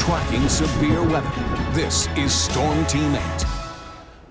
tracking severe weather. This is Storm Team 8.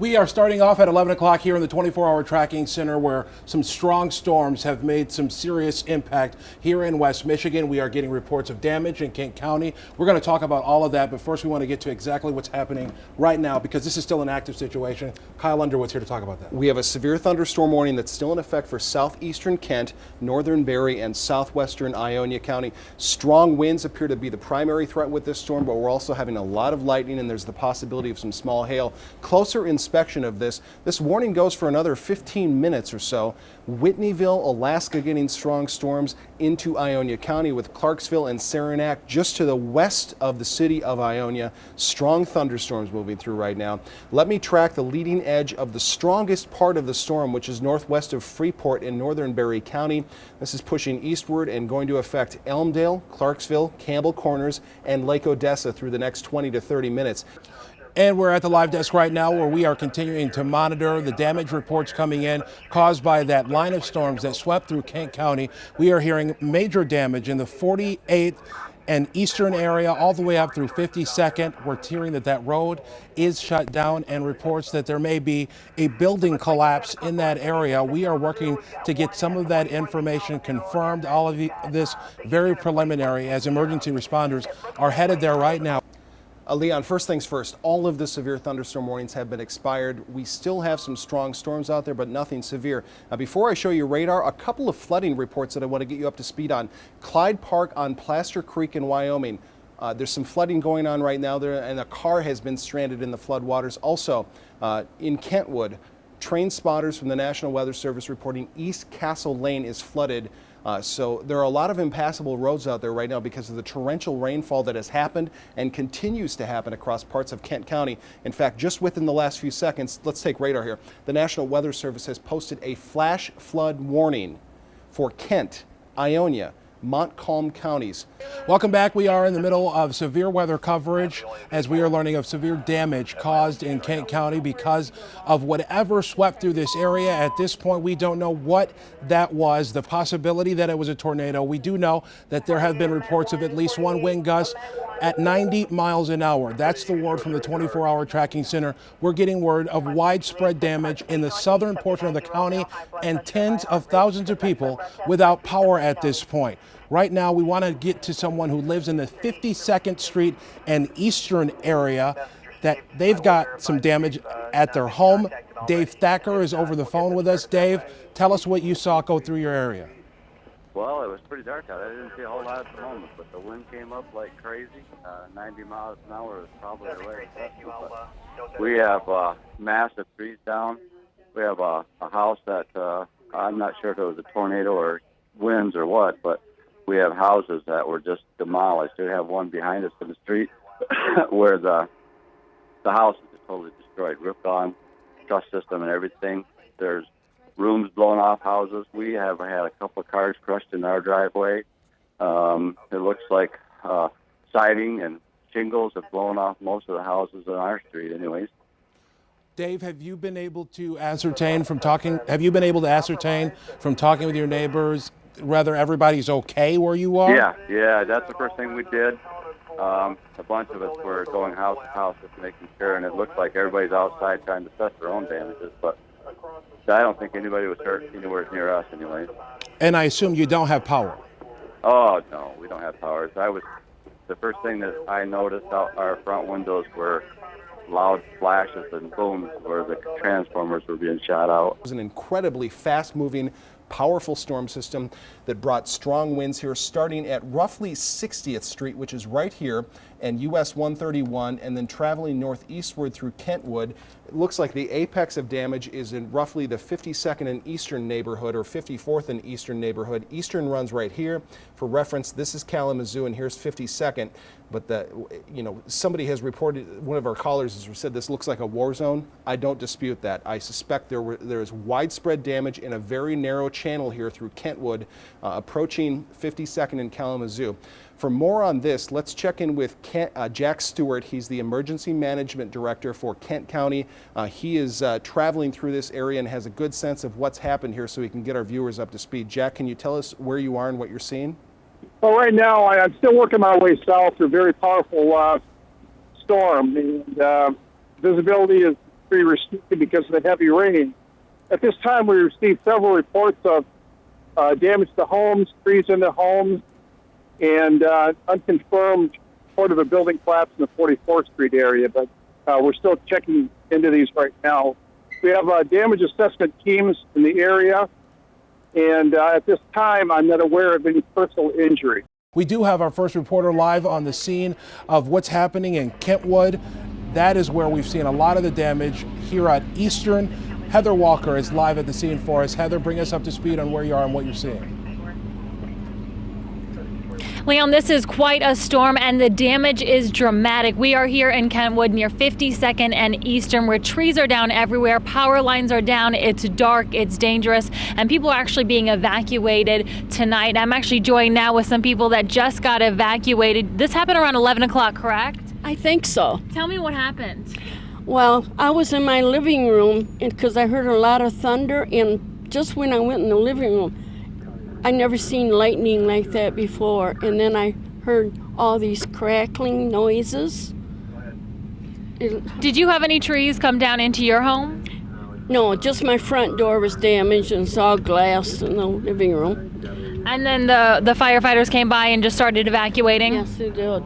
We are starting off at 11 o'clock here in the 24-hour tracking center, where some strong storms have made some serious impact here in West Michigan. We are getting reports of damage in Kent County. We're going to talk about all of that, but first we want to get to exactly what's happening right now, because this is still an active situation. Kyle Underwood's here to talk about that. We have a severe thunderstorm warning that's still in effect for southeastern Kent, northern Barry, and southwestern Ionia County. Strong winds appear to be the primary threat with this storm, but we're also having a lot of lightning, and there's the possibility of some small hail. Closer inspection of this warning goes for another 15 minutes or so. Whitneyville, Alaska getting strong storms into Ionia County, with Clarksville and Saranac just to the west of the city of Ionia. Strong thunderstorms moving through right now. Let me track the leading edge of the strongest part of the storm, which is northwest of Freeport in northern Barry County. This is pushing eastward and going to affect Elmdale, Clarksville, Campbell Corners, and Lake Odessa through the next 20 to 30 minutes. And we're at the live desk right now, where we are continuing to monitor the damage reports coming in caused by that line of storms that swept through Kent County. We are hearing major damage in the 48th and eastern area all the way up through 52nd. We're hearing that road is shut down, and reports that there may be a building collapse in that area. We are working to get some of that information confirmed. All of this very preliminary, as emergency responders are headed there right now. Leon, first things first, all of the severe thunderstorm warnings have been expired. We still have some strong storms out there, but nothing severe. Now, before I show you radar, a couple of flooding reports that I want to get you up to speed on. Clyde Park on Plaster Creek in Wyoming. There's some flooding going on right now there, and a car has been stranded in the floodwaters. Also, in Kentwood, train spotters from the National Weather Service reporting East Castle Lane is flooded. So there are a lot of impassable roads out there right now because of the torrential rainfall that has happened and continues to happen across parts of Kent County. In fact, just within the last few seconds, let's take radar here. The National Weather Service has posted a flash flood warning for Kent, Ionia, Montcalm counties. Welcome back. We are in the middle of severe weather coverage as we are learning of severe damage caused in Kent County because of whatever swept through this area. At this point, we don't know what that was. The possibility that it was a tornado. We do know that there have been reports of at least one wind gust at 90 miles an hour. That's the word from the 24-hour tracking center. We're getting word of widespread damage in the southern portion of the county and tens of thousands of people without power at this point. Right now, we want to get to someone who lives in the 52nd Street and Eastern area, that they've got some damage at their home. Dave Thacker is over the phone with us. Dave, tell us what you saw go through your area. Well, it was pretty dark out. I didn't see a whole lot at the moment, but the wind came up like crazy. 90 miles an hour is probably the right assessment. But we have massive trees down. We have a house that I'm not sure if it was a tornado or winds or what, but we have houses that were just demolished. We have one behind us in the street where the house is just totally destroyed, ripped on, truss system and everything. There's rooms blown off houses. We have had a couple of cars crushed in our driveway. It looks like siding and shingles have blown off most of the houses on our street anyways. Dave, have you been able to ascertain from talking with your neighbors whether everybody's okay where you are? Yeah, that's the first thing we did. A bunch of us were going house to house just making sure, and it looks like everybody's outside trying to assess their own damages, but I don't think anybody was hurt anywhere near us anyway. And I assume you don't have power? Oh, no, we don't have power. The first thing that I noticed out our front windows were loud flashes and booms where the transformers were being shot out. It was an incredibly fast-moving, powerful storm system that brought strong winds here starting at roughly 60th Street, which is right here, and US 131, and then traveling northeastward through Kentwood. It looks like the apex of damage is in roughly the 52nd and Eastern neighborhood, or 54th and Eastern neighborhood. Eastern runs right here. For reference, this is Kalamazoo, and here's 52nd. But somebody has reported, one of our callers has said this looks like a war zone. I don't dispute that. I suspect there is widespread damage in a very narrow channel here through Kentwood, approaching 52nd and Kalamazoo. For more on this, let's check in with Jack Stewart. He's the Emergency Management Director for Kent County. He is traveling through this area and has a good sense of what's happened here so we can get our viewers up to speed. Jack, can you tell us where you are and what you're seeing? Well, right now I'm still working my way south through a very powerful storm, and visibility is pretty restricted because of the heavy rain. At this time, we received several reports of damage to homes, trees in the homes, and unconfirmed report of a building collapse in the 44th Street area, but we're still checking into these right now. We have damage assessment teams in the area, and at this time, I'm not aware of any personal injury. We do have our first reporter live on the scene of what's happening in Kentwood. That is where we've seen a lot of the damage here at Eastern. Heather Walker is live at the scene for us. Heather, bring us up to speed on where you are and what you're seeing. Leon, this is quite a storm and the damage is dramatic. We are here in Kentwood near 52nd and Eastern, where trees are down everywhere, power lines are down, it's dark, it's dangerous, and people are actually being evacuated tonight. I'm actually joined now with some people that just got evacuated. This happened around 11 o'clock, correct? I think so. Tell me what happened. Well, I was in my living room because I heard a lot of thunder, and just when I went in the living room, I never seen lightning like that before, and then I heard all these crackling noises. Did you have any trees come down into your home? No, just my front door was damaged and saw glass in the living room. And then the firefighters came by and just started evacuating? Yes, they did.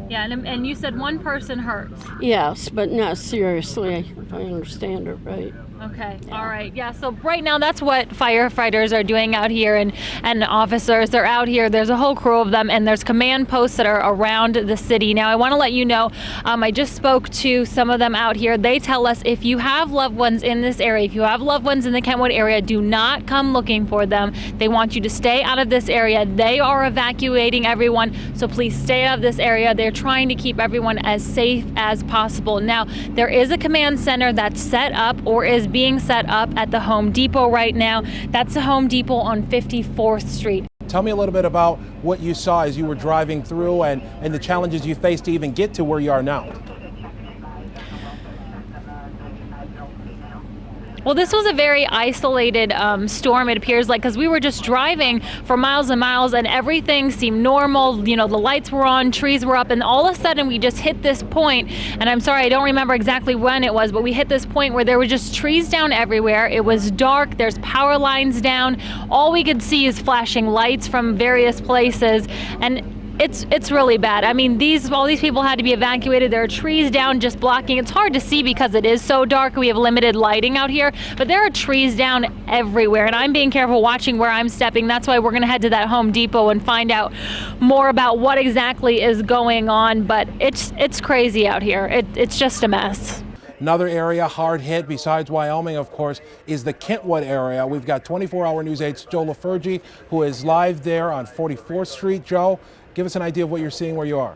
Yeah, and you said one person hurt. Yes, but not seriously, if I understand it right. Okay, all right. Yeah, so right now that's what firefighters are doing out here, and officers, they're out here. There's a whole crew of them, and there's command posts that are around the city. Now, I want to let you know, I just spoke to some of them out here. They tell us if you have loved ones in this area, if you have loved ones in the Kentwood area, do not come looking for them. They want you to stay out of this area. They are evacuating everyone, so please stay out of this area. They're trying to keep everyone as safe as possible. Now, there is a command center that's set up or is being set up at the Home Depot right now. That's the Home Depot on 54th Street. Tell me a little bit about what you saw as you were driving through and the challenges you faced to even get to where you are now. Well, this was a very isolated storm, it appears like, because we were just driving for miles and miles and everything seemed normal. You know, the lights were on, trees were up, and all of a sudden we just hit this point, and I'm sorry, I don't remember exactly when it was, but we hit this point where there were just trees down everywhere. It was dark, there's power lines down. All we could see is flashing lights from various places, and it's really bad. I mean, all these people had to be evacuated. There are trees down just blocking. It's hard to see because it is so dark. We have limited lighting out here, but there are trees down everywhere, and I'm being careful watching where I'm stepping. That's why we're going to head to that Home Depot and find out more about what exactly is going on, but it's crazy out here. It's just a mess. Another area hard hit, besides Wyoming, of course, is the Kentwood area. We've got 24-hour News 8's Joe LaFurgy, who is live there on 44th Street. Joe, give us an idea of what you're seeing where you are.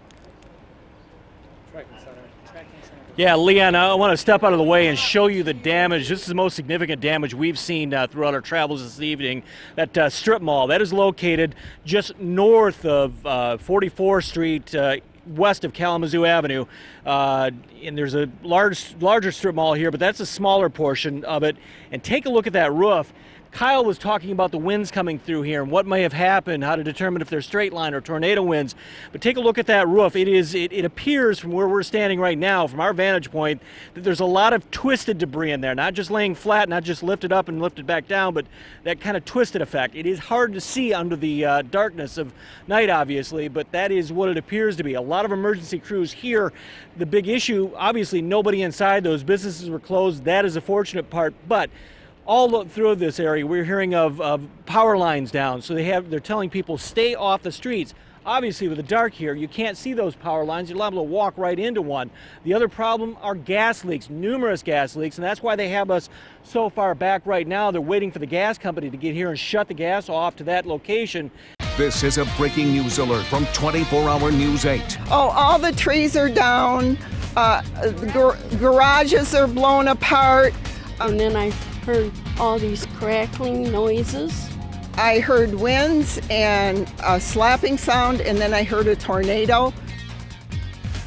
Yeah, Leon, I want to step out of the way and show you the damage. This is the most significant damage we've seen throughout our travels this evening. That strip mall, that is located just north of 44th Street, west of Kalamazoo Avenue. And there's a larger strip mall here, but that's a smaller portion of it. And take a look at that roof. Kyle was talking about the winds coming through here and what may have happened, how to determine if they're straight line or tornado winds. But take a look at that roof. It appears from where we're standing right now, from our vantage point, that there's a lot of twisted debris in there, not just laying flat, not just lifted up and lifted back down, but that kind of twisted effect. It is hard to see under the darkness of night, obviously, but that is what it appears to be. A lot of emergency crews here. The big issue, obviously, nobody inside. Those businesses were closed. That is a fortunate part, but all through this area, we're hearing of power lines down. So they're telling people stay off the streets. Obviously, with the dark here, you can't see those power lines. You're liable to walk right into one. The other problem are gas leaks, numerous gas leaks, and that's why they have us so far back right now. They're waiting for the gas company to get here and shut the gas off to that location. This is a breaking news alert from 24-hour News 8. Oh, all the trees are down. Garages are blown apart. And then I heard all these crackling noises. I heard winds and a slapping sound, and then I heard a tornado.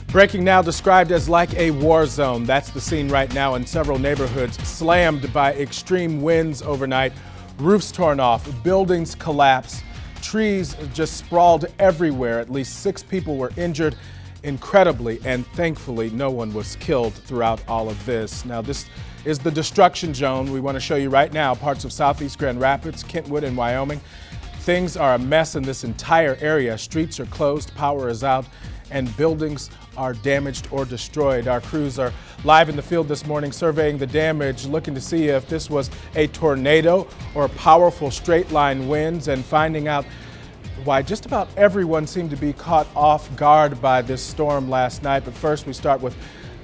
Breaking now described as like a war zone. That's the scene right now in several neighborhoods slammed by extreme winds overnight. Roofs torn off, buildings collapse. Trees just sprawled everywhere. At least 6 people were injured. Incredibly and thankfully, no one was killed throughout all of this. Now, this is the destruction zone. We want to show you right now parts of southeast Grand Rapids, Kentwood, and Wyoming. Things are a mess in this entire area. Streets are closed, power is out, and buildings are damaged or destroyed. Our crews are live in the field this morning surveying the damage, looking to see if this was a tornado or powerful straight line winds, and finding out why just about everyone seemed to be caught off guard by this storm last night. But first, we start with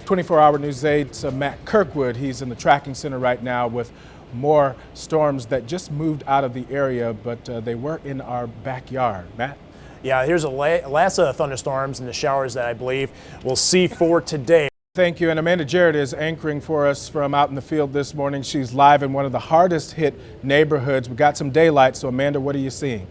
24-hour News 8's Matt Kirkwood. He's in the tracking center right now with more storms that just moved out of the area, but they were in our backyard. Matt? Yeah, here's a last of the thunderstorms and the showers that I believe we'll see for today. Thank you. And Amanda Jarrett is anchoring for us from out in the field this morning. She's live in one of the hardest hit neighborhoods. We got some daylight. So Amanda, what are you seeing?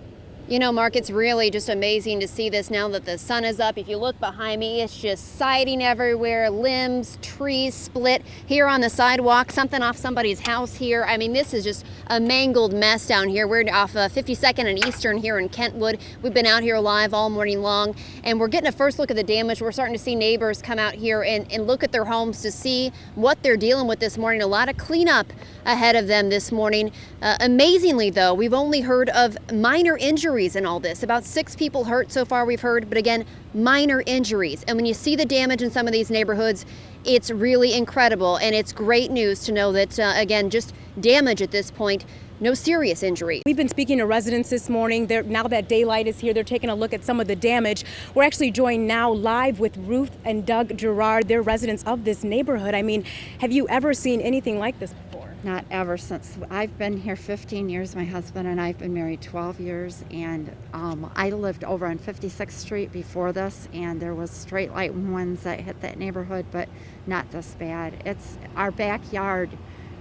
You know, Mark, it's really just amazing to see this now that the sun is up. If you look behind me, it's just siding everywhere, limbs, trees split here on the sidewalk, something off somebody's house here. I mean, this is just a mangled mess down here. We're off 52nd and Eastern here in Kentwood. We've been out here live all morning long, and we're getting a first look at the damage. We're starting to see neighbors come out here and look at their homes to see what they're dealing with this morning. A lot of cleanup ahead of them this morning. Amazingly, though, we've only heard of minor injuries in all this. About 6 people hurt so far, we've heard, but again, minor injuries. And when you see the damage in some of these neighborhoods, it's really incredible. And it's great news to know that, again, just damage at this point, no serious injury. We've been speaking to residents this morning. Now that daylight is here, they're taking a look at some of the damage. We're actually joined now live with Ruth and Doug Gerard. They're residents of this neighborhood. I mean, have you ever seen anything like this before? Not ever since. I've been here 15 years. My husband and I have been married 12 years, and I lived over on 56th Street before this, and there was straight line winds that hit that neighborhood, but not this bad. It's our backyard.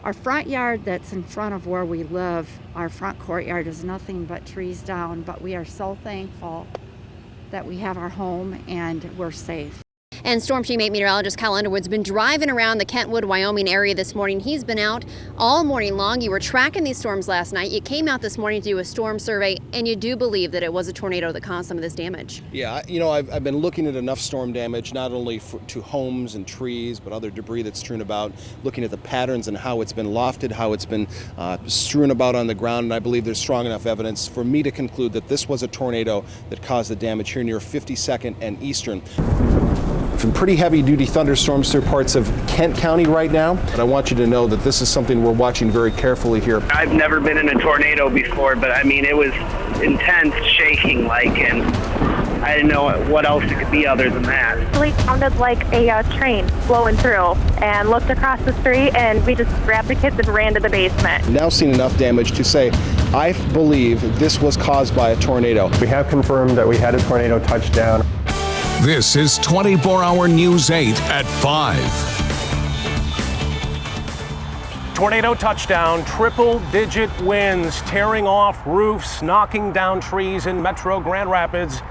Our front yard that's in front of where we live, our front courtyard is nothing but trees down, but we are so thankful that we have our home and we're safe. And Storm Team 8 meteorologist Kyle Underwood's been driving around the Kentwood, Wyoming area this morning. He's been out all morning long. You were tracking these storms last night. You came out this morning to do a storm survey, and you do believe that it was a tornado that caused some of this damage. Yeah, you know, I've been looking at enough storm damage, not only to homes and trees, but other debris that's strewn about, looking at the patterns and how it's been lofted, how it's been strewn about on the ground, and I believe there's strong enough evidence for me to conclude that this was a tornado that caused the damage here near 52nd and Eastern. Some pretty heavy-duty thunderstorms through parts of Kent County right now, but I want you to know that this is something we're watching very carefully here. I've never been in a tornado before, but I mean, it was intense shaking and I didn't know what else it could be other than that. It really sounded like a train blowing through, and looked across the street, and we just grabbed the kids and ran to the basement. Now seen enough damage to say, I believe this was caused by a tornado. We have confirmed that we had a tornado touchdown. This is 24-hour News 8 at 5. Tornado touchdown, triple-digit winds tearing off roofs, knocking down trees in Metro Grand Rapids.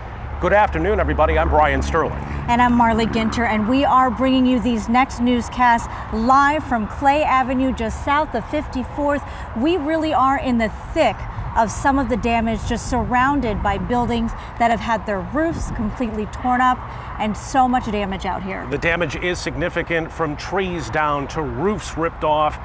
Good afternoon, everybody. I'm Brian Sterling. And I'm Marley Ginter, and we are bringing you these next newscasts live from Clay Avenue, just south of 54th. We really are in the thick of some of the damage, just surrounded by buildings that have had their roofs completely torn up, and so much damage out here. The damage is significant, from trees down to roofs ripped off,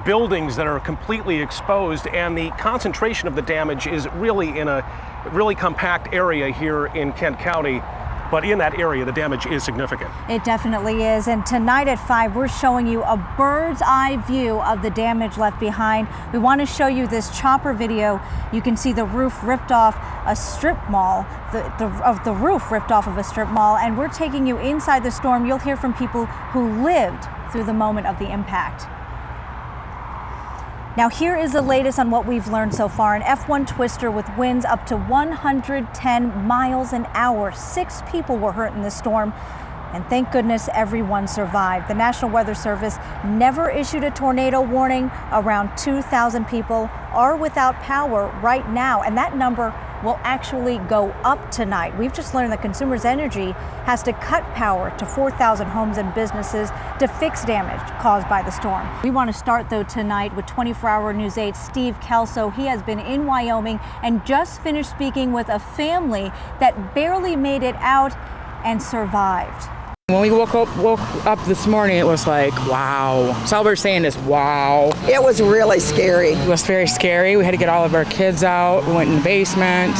buildings that are completely exposed, and the concentration of the damage is really in a really compact area here in Kent County. But in that area, the damage is significant. It definitely is. And tonight at 5, we're showing you a bird's eye view of the damage left behind. We want to show you this chopper video. You can see the roof ripped off a strip mall, the roof ripped off of a strip mall. And we're taking you inside the storm. You'll hear from people who lived through the moment of the impact. Now here is the latest on what we've learned so far. An F1 twister with winds up to 110 miles an hour. 6 people were hurt in the storm, and thank goodness everyone survived. The National Weather Service never issued a tornado warning. Around 2,000 people are without power right now, and that number will actually go up tonight. We've just learned that Consumers Energy has to cut power to 4,000 homes and businesses to fix damage caused by the storm. We want to start though tonight with 24-hour News 8's Steve Kelso. He has been in Wyoming and just finished speaking with a family that barely made it out and survived. When we woke up this morning, it was like, wow. That's all we're saying is, wow. It was really scary. It was very scary. We had to get all of our kids out. We went in the basement,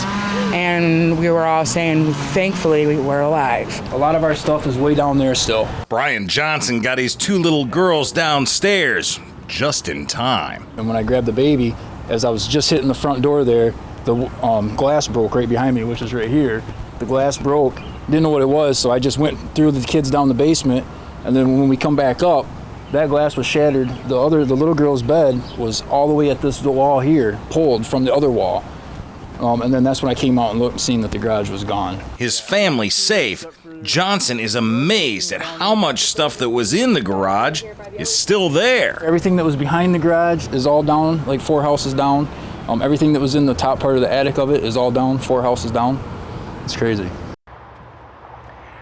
and we were all saying, thankfully, we were alive. A lot of our stuff is way down there still. Brian Johnson got his 2 little girls downstairs just in time. And when I grabbed the baby, as I was just hitting the front door there, the glass broke right behind me, which is right here. The glass broke. Didn't know what it was, so I just went through the kids down the basement, and then when we come back up, that glass was shattered. The little girl's bed was all the way at this wall here, pulled from the other wall. And then that's when I came out and looked, seeing that the garage was gone. His family safe. Johnson is amazed at how much stuff that was in the garage is still there. Everything that was behind the garage is all down, like 4 houses down. Everything that was in the top part of the attic of it is all down, 4 houses down. It's crazy.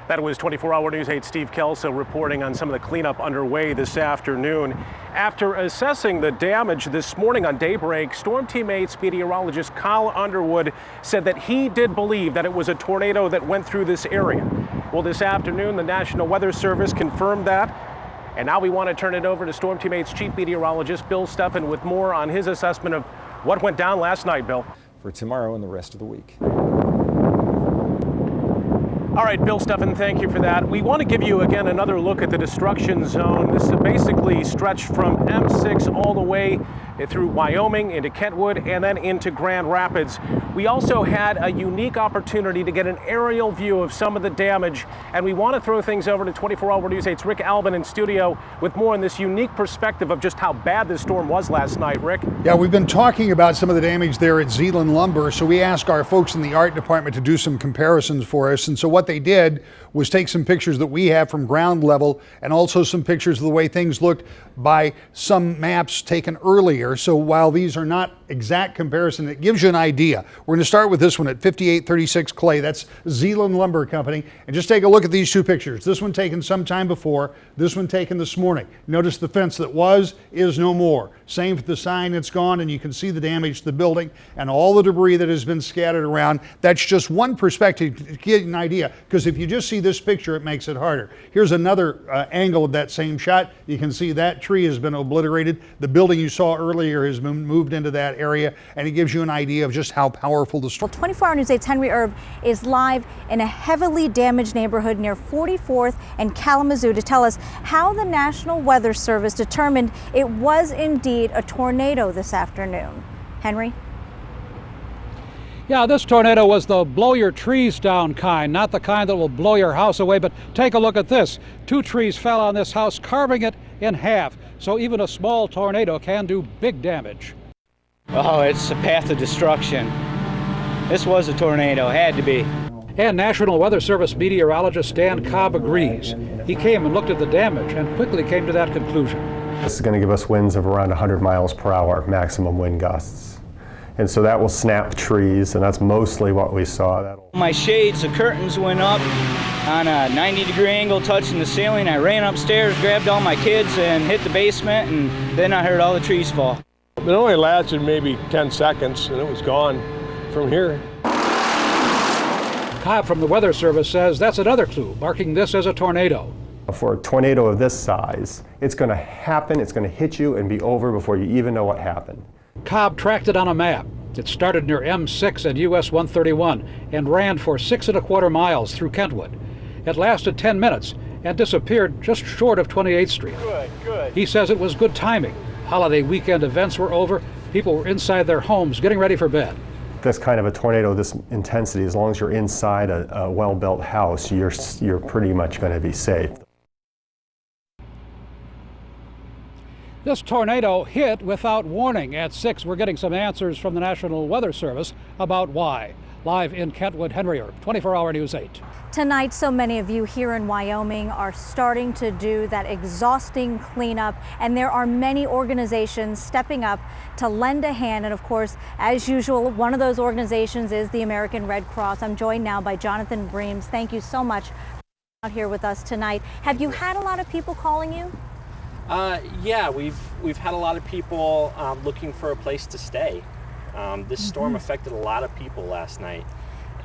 That was 24-hour News 8 Steve Kelso reporting on some of the cleanup underway this afternoon. After assessing the damage this morning on daybreak, Storm Team 8's meteorologist Kyle Underwood said that he did believe that it was a tornado that went through this area. Well, this afternoon, the National Weather Service confirmed that. And now we want to turn it over to Storm Team 8's chief meteorologist Bill Steffen with more on his assessment of what went down last night, Bill. For tomorrow and the rest of the week. All right, Bill Steffen, thank you for that. We want to give you again another look at the destruction zone. This is basically stretched from M6 all the way through Wyoming into Kentwood and then into Grand Rapids. We also had a unique opportunity to get an aerial view of some of the damage, and we want to throw things over to 24-hour News 8's Rick Albin in studio with more on this unique perspective of just how bad this storm was last night. Rick? Yeah, we've been talking about some of the damage there at Zeeland Lumber, so we asked our folks in the art department to do some comparisons for us, and so what they did was take some pictures that we have from ground level and also some pictures of the way things looked by some maps taken earlier. So while these are not exact comparison, it gives you an idea. We're going to start with this one at 5836 Clay. That's Zeeland Lumber Company. And just take a look at these 2 pictures. This one taken sometime before, this one taken this morning. Notice the fence that is no more. Same for the sign that's gone, and you can see the damage to the building and all the debris that has been scattered around. That's just one perspective to get an idea, because if you just see this picture, it makes it harder. Here's another angle of that same shot. You can see that tree has been obliterated. The building you saw earlier has been moved into that area, and it gives you an idea of just how powerful the storm. Well, 24-hour News 8's Henry Erb is live in a heavily damaged neighborhood near 44th and Kalamazoo to tell us how the National Weather Service determined it was indeed a tornado this afternoon. Henry? Yeah, this tornado was the blow your trees down kind, not the kind that will blow your house away, but take a look at this. 2 trees fell on this house, carving it in half. So even a small tornado can do big damage. Oh, it's a path of destruction. This was a tornado, had to be. And National Weather Service meteorologist Stan Cobb agrees. He came and looked at the damage and quickly came to that conclusion. This is going to give us winds of around 100 miles per hour, maximum wind gusts. And so that will snap trees, and that's mostly what we saw. My shades, the curtains went up on a 90-degree angle touching the ceiling. I ran upstairs, grabbed all my kids, and hit the basement, and then I heard all the trees fall. It only lasted maybe 10 seconds, and it was gone from here. Cobb from the Weather Service says that's another clue, marking this as a tornado. For a tornado of this size, it's going to happen, it's going to hit you and be over before you even know what happened. Cobb tracked it on a map. It started near M6 and US 131 and ran for 6¼ miles through Kentwood. It lasted 10 minutes and disappeared just short of 28th Street. Good. He says it was good timing. Holiday weekend events were over. People were inside their homes getting ready for bed. This kind of a tornado, this intensity, as long as you're inside a well-built house, you're pretty much going to be safe. This tornado hit without warning at 6. We're getting some answers from the National Weather Service about why. Live in Kentwood, Henry Erb, 24-Hour News 8. Tonight, so many of you here in Wyoming are starting to do that exhausting cleanup, and there are many organizations stepping up to lend a hand. And of course, as usual, one of those organizations is the American Red Cross. I'm joined now by Jonathan Breams. Thank you so much for being out here with us tonight. Have you had a lot of people calling you? Yeah, we've had a lot of people looking for a place to stay. This storm affected a lot of people last night.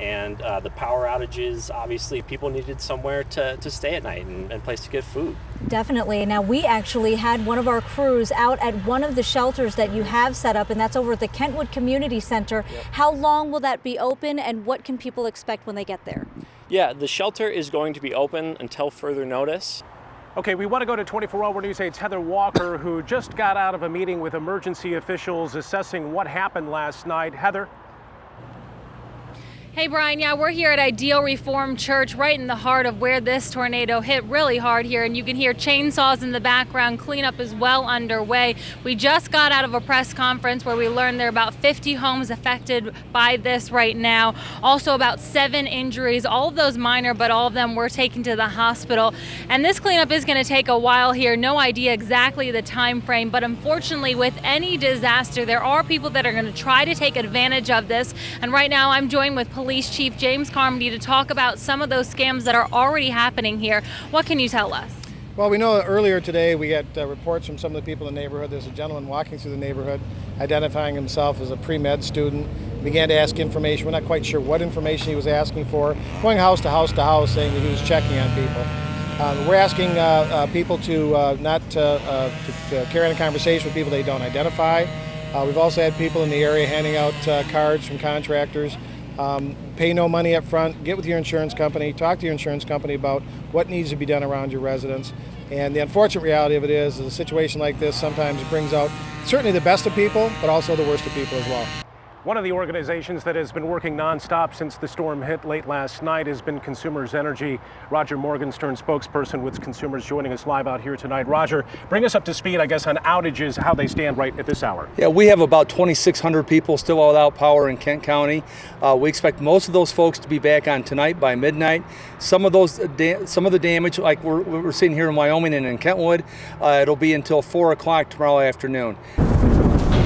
And the power outages, obviously, people needed somewhere to stay at night and a place to get food. Definitely. Now, we actually had one of our crews out at one of the shelters that you have set up, and that's over at the Kentwood Community Center. Yep. How long will that be open, and what can people expect when they get there? Yeah, the shelter is going to be open until further notice. Okay, we want to go to 24-Hour News 8's Heather Walker, who just got out of a meeting with emergency officials assessing what happened last night. Heather? Hey Brian, yeah, we're here at Ideal Reformed Church, right in the heart of where this tornado hit really hard here, and you can hear chainsaws in the background. Cleanup is well underway. We just got out of a press conference where we learned there are about 50 homes affected by this right now. Also about 7 injuries, all of those minor, but all of them were taken to the hospital. And this cleanup is going to take a while here. No idea exactly the time frame, but unfortunately with any disaster, there are people that are going to try to take advantage of this. And right now I'm joined with Police Chief James Carmody to talk about some of those scams that are already happening here. What can you tell us? Well, we know that earlier today we got reports from some of the people in the neighborhood. There's a gentleman walking through the neighborhood identifying himself as a pre-med student. Began to ask information. We're not quite sure what information he was asking for. Going house to house to house saying that he was checking on people. We're asking people to not carry on a conversation with people they don't identify. We've also had people in the area handing out cards from contractors. Pay no money up front, get with your insurance company, talk to your insurance company about what needs to be done around your residence. And the unfortunate reality of it is a situation like this sometimes brings out certainly the best of people, but also the worst of people as well. One of the organizations that has been working nonstop since the storm hit late last night has been Consumers Energy. Roger Morgenstern, spokesperson with Consumers, joining us live out here tonight. Roger, bring us up to speed, I guess, on outages, how they stand right at this hour. Yeah, we have about 2,600 people still without power in Kent County. We expect most of those folks to be back on tonight by midnight. Some of the damage, like we're seeing here in Wyoming and in Kentwood, it'll be until 4 o'clock tomorrow afternoon.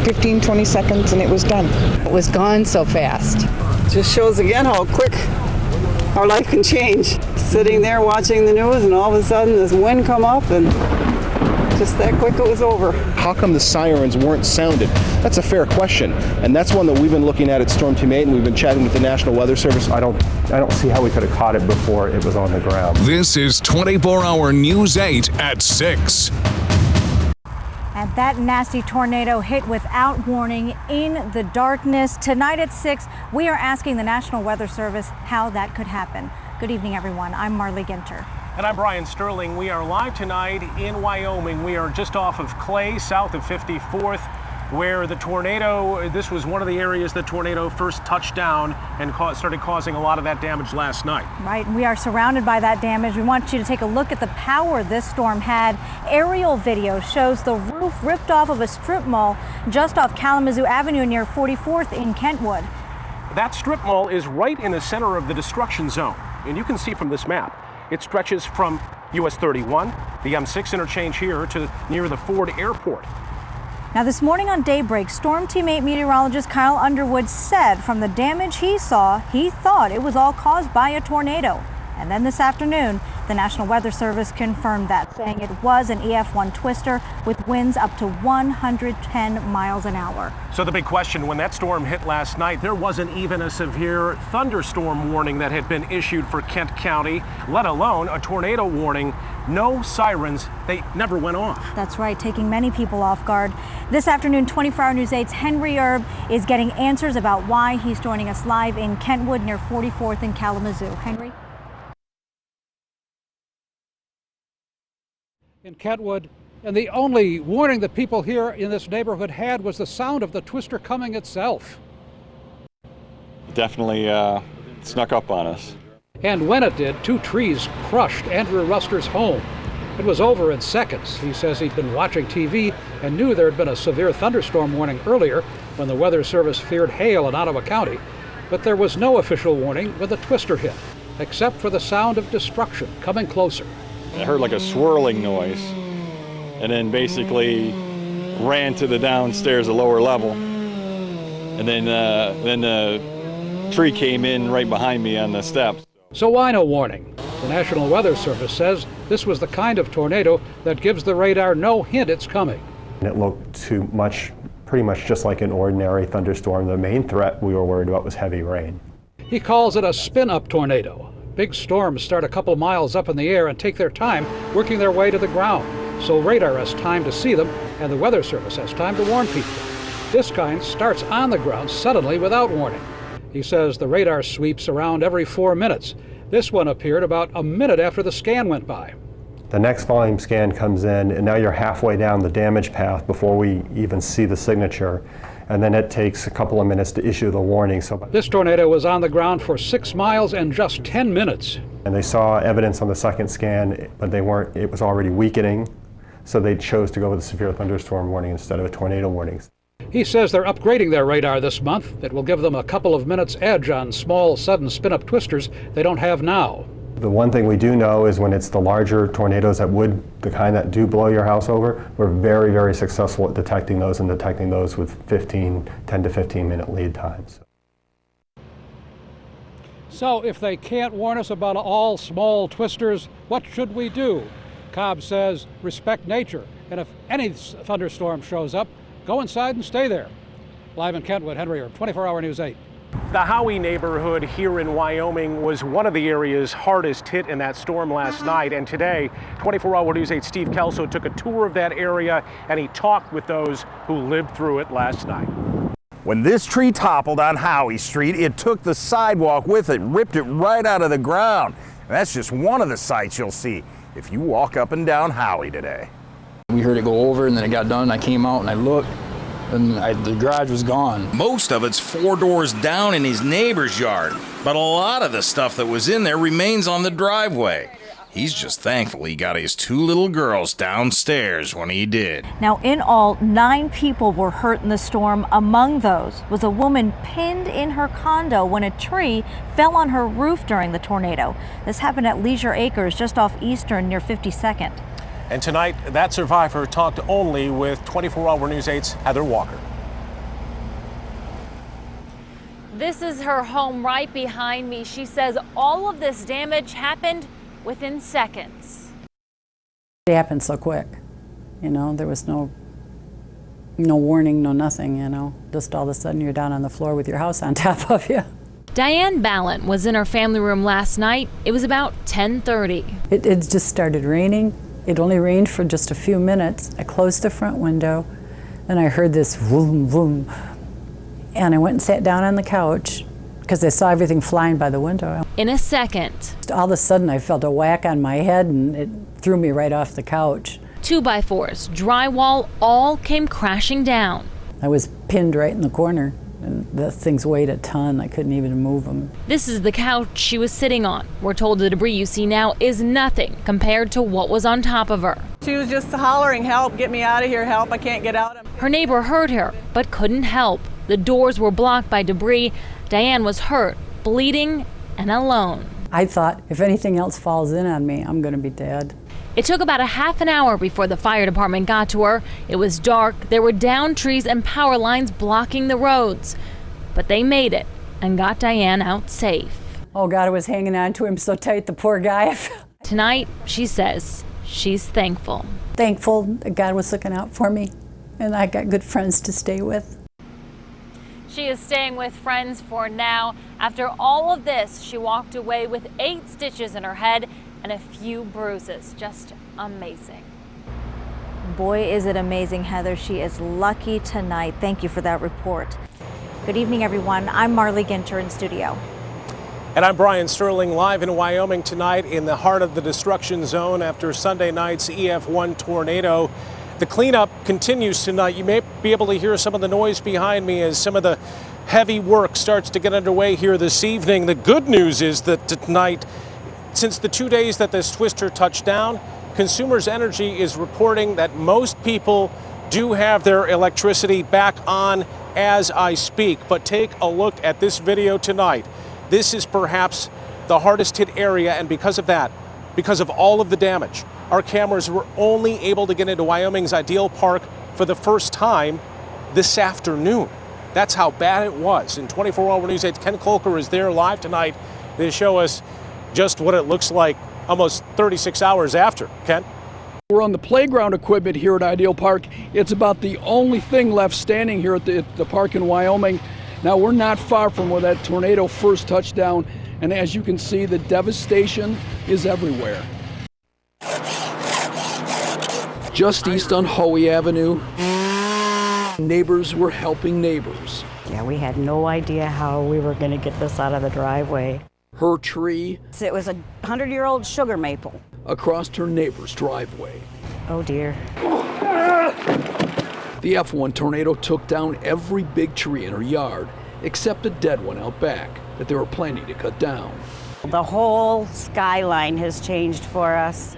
15, 20 seconds and it was done. It was gone so fast. Just shows again how quick our life can change. Sitting there watching the news and all of a sudden this wind come up and just that quick it was over. How come the sirens weren't sounded? That's a fair question, and that's one that we've been looking at Storm Team 8, and we've been chatting with the National Weather Service. I don't see how we could have caught it before it was on the ground. This is 24-Hour News 8 at 6. And that nasty tornado hit without warning in the darkness. Tonight at 6, we are asking the National Weather Service how that could happen. Good evening, everyone. I'm Marley Ginter. And I'm Brian Sterling. We are live tonight in Wyoming. We are just off of Clay, south of 54th, where the tornado, this was one of the areas the tornado first touched down and started causing a lot of that damage last night. Right, we are surrounded by that damage. We want you to take a look at the power this storm had. Aerial video shows the roof ripped off of a strip mall just off Kalamazoo Avenue near 44th in Kentwood. That strip mall is right in the center of the destruction zone. And you can see from this map, it stretches from US 31, the M6 interchange here, to near the Ford Airport. Now this morning on Daybreak, Storm Team 8 meteorologist Kyle Underwood said from the damage he saw, he thought it was all caused by a tornado. And then this afternoon, the National Weather Service confirmed that, saying it was an EF1 twister with winds up to 110 miles an hour. So the big question, when that storm hit last night, there wasn't even a severe thunderstorm warning that had been issued for Kent County, let alone a tornado warning. No sirens, they never went off. That's right, taking many people off guard. This afternoon, 24-Hour News 8's Henry Erb is getting answers about why he's joining us live in Kentwood near 44th and Kalamazoo. Henry? In Kentwood, and the only warning that people here in this neighborhood had was the sound of the twister coming itself. Definitely snuck up on us. And when it did, 2 trees crushed Andrew Ruster's home. It was over in seconds. He says he'd been watching TV and knew there had been a severe thunderstorm warning earlier when the Weather Service feared hail in Ottawa County. but there was no official warning when the twister hit, except for the sound of destruction coming closer. I heard like a swirling noise, and then basically ran to the downstairs, the lower level, and then the tree came in right behind me on the steps. So why no warning? The National Weather Service says this was the kind of tornado that gives the radar no hint it's coming. It looked pretty much just like an ordinary thunderstorm. The main threat we were worried about was heavy rain. He calls it a spin-up tornado. Big storms start a couple miles up in the air and take their time working their way to the ground. So radar has time to see them, and the Weather Service has time to warn people. This kind starts on the ground suddenly without warning. He says the radar sweeps around every 4 minutes. This one appeared about a minute after the scan went by. The next volume scan comes in, and now you're halfway down the damage path before we even see the signature. And then it takes a couple of minutes to issue the warning. This tornado was on the ground for 6 miles in just 10 minutes. And they saw evidence on the second scan, but it was already weakening. So they chose to go with a severe thunderstorm warning instead of a tornado warning. He says they're upgrading their radar this month. It will give them a couple of minutes edge on small, sudden spin-up twisters they don't have now. The one thing we do know is when it's the larger tornadoes the kind that do blow your house over, we're very, very successful at detecting those with 10 to 15 minute lead times. So if they can't warn us about all small twisters, what should we do? Cobb says respect nature, and if any thunderstorm shows up, go inside and stay there. Live in Kentwood, Henry, 24-Hour News 8. The Howey neighborhood here in Wyoming was one of the areas hardest hit in that storm last night. And today, 24-Hour News 8 Steve Kelso took a tour of that area, and he talked with those who lived through it last night. When this tree toppled on Howey Street, it took the sidewalk with it, ripped it right out of the ground. And that's just one of the sights you'll see if you walk up and down Howey today. We heard it go over, and then it got done. I came out and I looked, and the garage was gone. Most of it's 4 doors down in his neighbor's yard, but a lot of the stuff that was in there remains on the driveway. He's just thankful he got his 2 little girls downstairs when he did. Now, in all, 9 people were hurt in the storm. Among those was a woman pinned in her condo when a tree fell on her roof during the tornado. This happened at Leisure Acres, just off Eastern near 52nd. And tonight, that survivor talked only with 24-Hour News 8's Heather Walker. This is her home right behind me. She says all of this damage happened within seconds. It happened so quick. You know, there was no warning, no nothing, you know. Just all of a sudden you're down on the floor with your house on top of you. Diane Ballant was in her family room last night. It was about 10:30. It just started raining. It only rained for just a few minutes. I closed the front window, and I heard this vroom, vroom. And I went and sat down on the couch because I saw everything flying by the window. In a second, all of a sudden I felt a whack on my head, and it threw me right off the couch. 2x4s, drywall, all came crashing down. I was pinned right in the corner, and the things weighed a ton. I couldn't even move them. This is the couch she was sitting on. We're told the debris you see now is nothing compared to what was on top of her. She was just hollering, help, get me out of here, help, I can't get out. Her neighbor heard her, but couldn't help. The doors were blocked by debris. Diane was hurt, bleeding, and alone. I thought, if anything else falls in on me, I'm going to be dead. It took about a half an hour before the fire department got to her. It was dark, there were downed trees and power lines blocking the roads. But they made it and got Diane out safe. Oh God, I was hanging on to him so tight, the poor guy. Tonight, she says she's thankful. Thankful that God was looking out for me, and I got good friends to stay with. She is staying with friends for now. After all of this, she walked away with 8 stitches in her head and a few bruises. Just amazing. Boy, is it amazing, Heather. She is lucky tonight. Thank you for that report. Good evening, everyone. I'm Marley Ginter in studio. And I'm Brian Sterling, live in Wyoming tonight in the heart of the destruction zone after Sunday night's EF1 tornado. The cleanup continues tonight. You may be able to hear some of the noise behind me as some of the heavy work starts to get underway here this evening. The good news is that tonight, since the 2 days that this twister touched down, Consumers Energy is reporting that most people do have their electricity back on as I speak. But take a look at this video tonight. This is perhaps the hardest hit area, and because of that, because of all of the damage, our cameras were only able to get into Wyoming's Ideal Park for the first time this afternoon. That's how bad it was. In 24-hour News 8's Ken Kolker is there live tonight to show us just what it looks like almost 36 hours after. Ken? We're on the playground equipment here at Ideal Park. It's about the only thing left standing here at the park in Wyoming. Now, we're not far from where that tornado first touched down, and as you can see, the devastation is everywhere. Just east on Hoey Avenue, neighbors were helping neighbors. Yeah, we had no idea how we were going to get this out of the driveway. Her tree. It was a 100-year-old sugar maple. Across her neighbor's driveway. Oh dear. The F1 tornado took down every big tree in her yard, except a dead one out back that they were planning to cut down. The whole skyline has changed for us.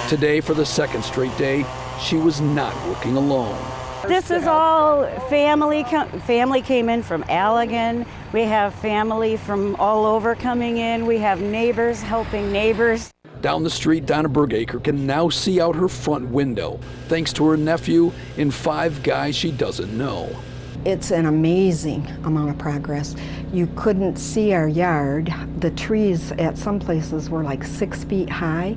Today, for the second straight day, she was not working alone. This is all family. Family came in from Allegan. We have family from all over coming in. We have neighbors helping neighbors. Down the street, Donna Bergaker can now see out her front window, thanks to her nephew and 5 guys she doesn't know. It's an amazing amount of progress. You couldn't see our yard. The trees at some places were like 6 feet high.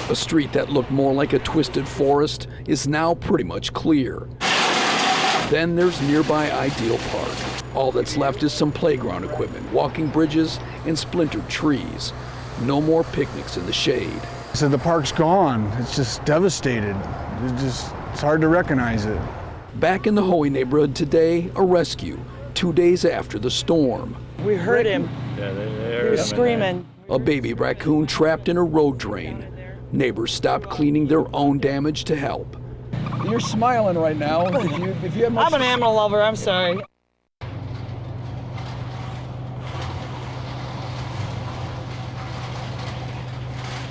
A street that looked more like a twisted forest is now pretty much clear. Then there's nearby Ideal Park. All that's left is some playground equipment, walking bridges, and splintered trees. No more picnics in the shade. So the park's gone. It's just devastated. It's hard to recognize it. Back in the Hoey neighborhood today, a rescue, 2 days after the storm. We heard him. He was screaming. A baby raccoon trapped in a road drain. Neighbors stopped cleaning their own damage to help. You're smiling right now. If you have much... I'm an animal lover, I'm sorry.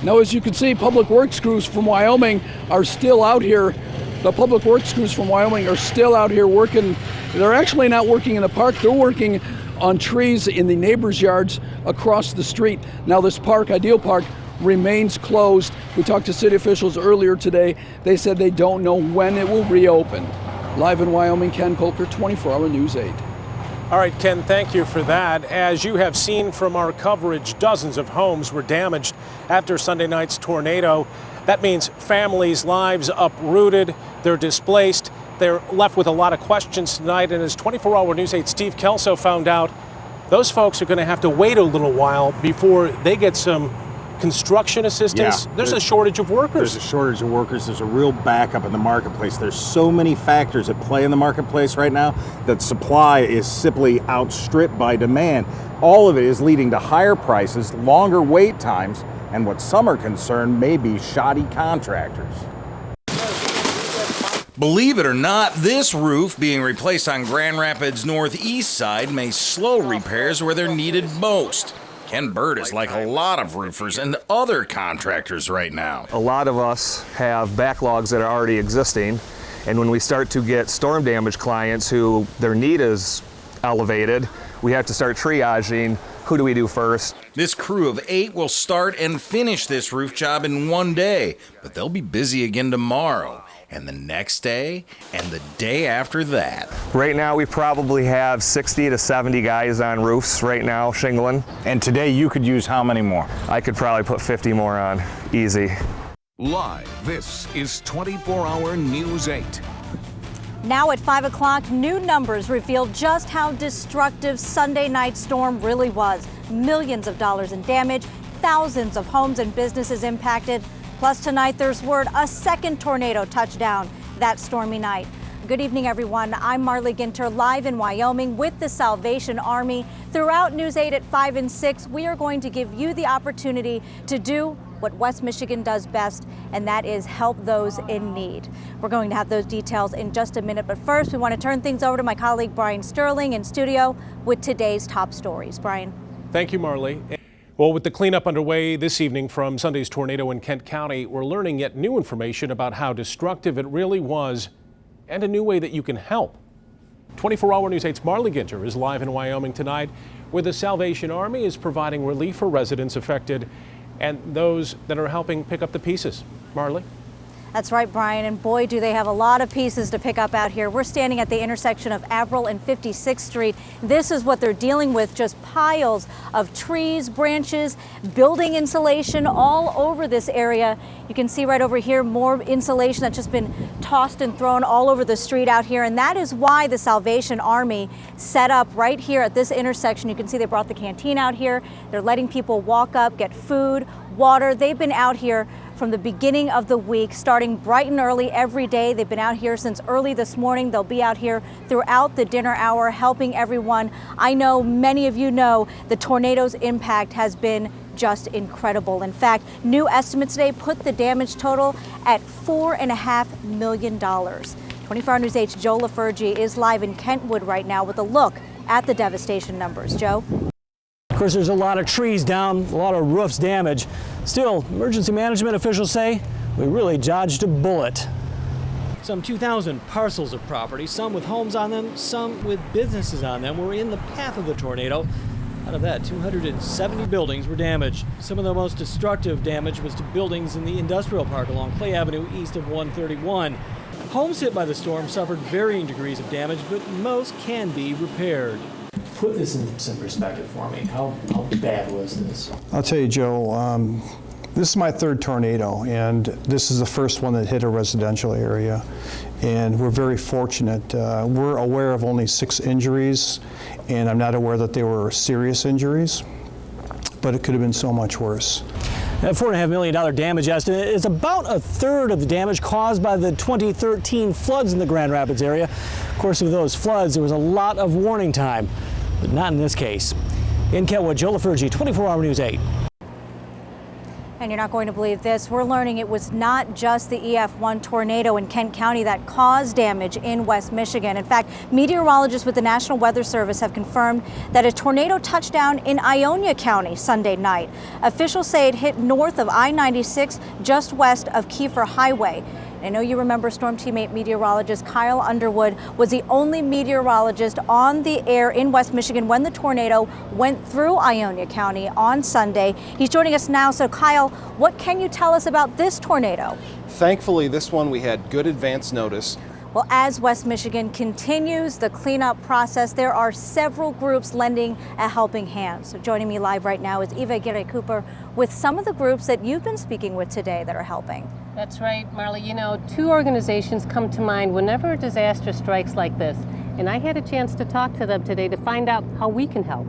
Now, as you can see, public works crews from Wyoming are still out here. The public works crews from Wyoming are still out here working. They're actually not working in the park. They're working on trees in the neighbors' yards across the street. Now, this park, Ideal Park, remains closed. We talked to city officials earlier today. They said they don't know when it will reopen. Live in Wyoming, Ken Kolker, 24-hour News 8. All right, Ken, thank you for that. As you have seen from our coverage, dozens of homes were damaged after Sunday night's tornado. That means families' lives uprooted. They're displaced. They're left with a lot of questions tonight. And as 24-hour News 8 Steve Kelso found out, those folks are going to have to wait a little while before they get some construction assistance. There's a shortage of workers. There's a shortage of workers. There's a real backup in the marketplace. There's so many factors at play in the marketplace right now that supply is simply outstripped by demand. All of it is leading to higher prices, longer wait times, and what some are concerned may be shoddy contractors. Believe it or not, this roof being replaced on Grand Rapids' northeast side may slow repairs where they're needed most. Ken Bird is like a lot of roofers and other contractors right now. A lot of us have backlogs that are already existing, and when we start to get storm damage clients who their need is elevated, we have to start triaging. Who do we do first? This crew of 8 will start and finish this roof job in one day, but they'll be busy again tomorrow, and the next day, and the day after that. Right now we probably have 60 to 70 guys on roofs right now shingling. And today you could use how many more? I could probably put 50 more on, easy. Live, this is 24-hour News 8. Now at 5 o'clock, new numbers reveal just how destructive Sunday night storm really was. Millions of dollars in damage, thousands of homes and businesses impacted. Plus tonight, there's word a second tornado touched down that stormy night. Good evening, everyone. I'm Marley Ginter, live in Wyoming with the Salvation Army. Throughout News 8 at 5 and 6, we are going to give you the opportunity to do what West Michigan does best, and that is help those in need. We're going to have those details in just a minute, but first we want to turn things over to my colleague Brian Sterling in studio with today's top stories. Brian. Thank you, Marley. Well, with the cleanup underway this evening from Sunday's tornado in Kent County, we're learning yet new information about how destructive it really was and a new way that you can help. 24-Hour News 8's Marley Ginter is live in Wyoming tonight, where the Salvation Army is providing relief for residents affected and those that are helping pick up the pieces. Marley? That's right, Brian, and boy, do they have a lot of pieces to pick up out here. We're standing at the intersection of Averill and 56th Street. This is what they're dealing with, just piles of trees, branches, building insulation all over this area. You can see right over here more insulation that's just been tossed and thrown all over the street out here, and that is why the Salvation Army set up right here at this intersection. You can see they brought the canteen out here. They're letting people walk up, get food, water. They've been out here from the beginning of the week, starting bright and early every day. They've been out here since early this morning. They'll be out here throughout the dinner hour, helping everyone. I know many of you know the tornado's impact has been just incredible. In fact, new estimates today put the damage total at $4.5 million. 24-Hour News 8's Joe LaFurgey is live in Kentwood right now with a look at the devastation numbers. Joe? Of course, there's a lot of trees down, a lot of roofs damaged. Still, emergency management officials say we really dodged a bullet. Some 2,000 parcels of property, some with homes on them, some with businesses on them, were in the path of the tornado. Out of that, 270 buildings were damaged. Some of the most destructive damage was to buildings in the industrial park along Clay Avenue east of 131. Homes hit by the storm suffered varying degrees of damage, but most can be repaired. Put this in some perspective for me. How bad was this? I'll tell you, Joe, this is my third tornado, and this is the first one that hit a residential area. And we're very fortunate. We're aware of only 6 injuries, and I'm not aware that they were serious injuries, but it could have been so much worse. That $4.5 million damage estimate is about a third of the damage caused by the 2013 floods in the Grand Rapids area. Of course, with those floods, there was a lot of warning time, but not in this case. In Kentwood, Joe LaFurgey, 24-Hour News 8. And you're not going to believe this. We're learning it was not just the EF1 tornado in Kent County that caused damage in West Michigan. In fact, meteorologists with the National Weather Service have confirmed that a tornado touched down in Ionia County Sunday night. Officials say it hit north of I-96, just west of Kiefer Highway. I know you remember Storm Team 8 meteorologist Kyle Underwood was the only meteorologist on the air in West Michigan when the tornado went through Ionia County on Sunday. He's joining us now. So Kyle, what can you tell us about this tornado? Thankfully, this one we had good advance notice. Well, as West Michigan continues the cleanup process, there are several groups lending a helping hand. So joining me live right now is Eva Gere-Cooper with some of the groups that you've been speaking with today that are helping. That's right, Marley. You know, 2 organizations come to mind whenever a disaster strikes like this. And I had a chance to talk to them today to find out how we can help.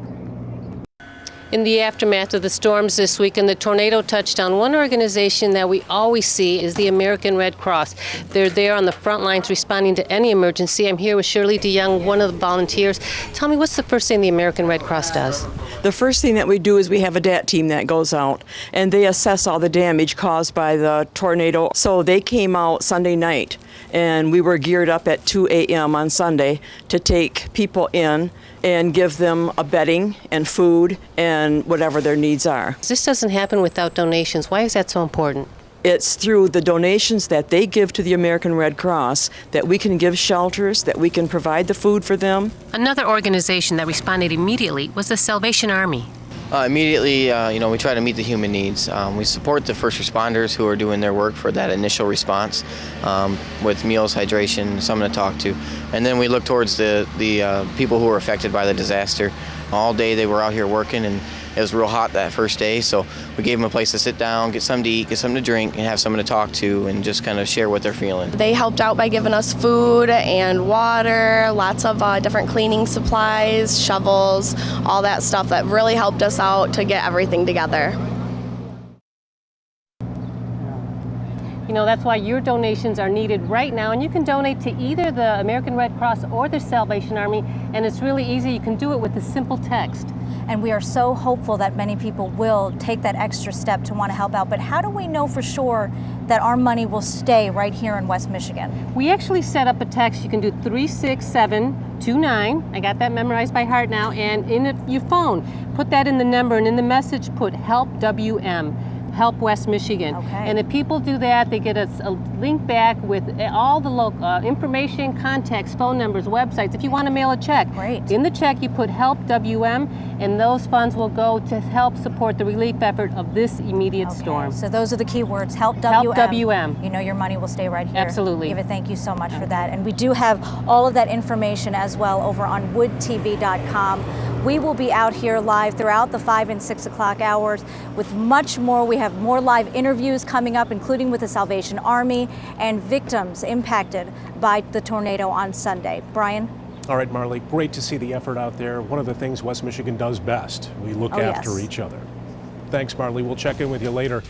In the aftermath of the storms this week and the tornado touchdown, one organization that we always see is the American Red Cross. They're there on the front lines responding to any emergency. I'm here with Shirley DeYoung, one of the volunteers. Tell me, what's the first thing the American Red Cross does? The first thing that we do is we have a DAT team that goes out, and they assess all the damage caused by the tornado. So they came out Sunday night, and we were geared up at 2 a.m. on Sunday to take people in and give them a bedding and food and whatever their needs are. This doesn't happen without donations. Why is that so important? It's through the donations that they give to the American Red Cross that we can give shelters, that we can provide the food for them. Another organization that responded immediately was the Salvation Army. Immediately, we try to meet the human needs. We support the first responders who are doing their work for that initial response with meals, hydration, someone to talk to. And then we look towards the people who were affected by the disaster. All day they were out here working, and it was real hot that first day, so we gave them a place to sit down, get something to eat, get something to drink, and have someone to talk to and just kind of share what they're feeling. They helped out by giving us food and water, lots of different cleaning supplies, shovels, all that stuff that really helped us out to get everything together. You know, that's why your donations are needed right now, and you can donate to either the American Red Cross or the Salvation Army, and it's really easy. You can do it with a simple text. And we are so hopeful that many people will take that extra step to want to help out. But how do we know for sure that our money will stay right here in West Michigan? We actually set up a text. You can do 36729. I got that memorized by heart now. And in your phone, put that in the number, and in the message put HELP WM. Help West Michigan. And if people do that, they get a link back with all the local information, contacts, phone numbers, websites. If you want to mail a check, in the check you put Help WM, and those funds will go to help support the relief effort of this immediate storm. So those are the key words, Help WM. Help WM. You know your money will stay right here. Absolutely. Eva, thank you so much for that. And we do have all of that information as well over on woodtv.com. We will be out here live throughout the 5 and 6 o'clock hours with much more. We have more live interviews coming up, including with the Salvation Army and victims impacted by the tornado on Sunday. Brian? All right, Marley, great to see the effort out there. One of the things West Michigan does best, we look after each other. Thanks, Marley. We'll check in with you later.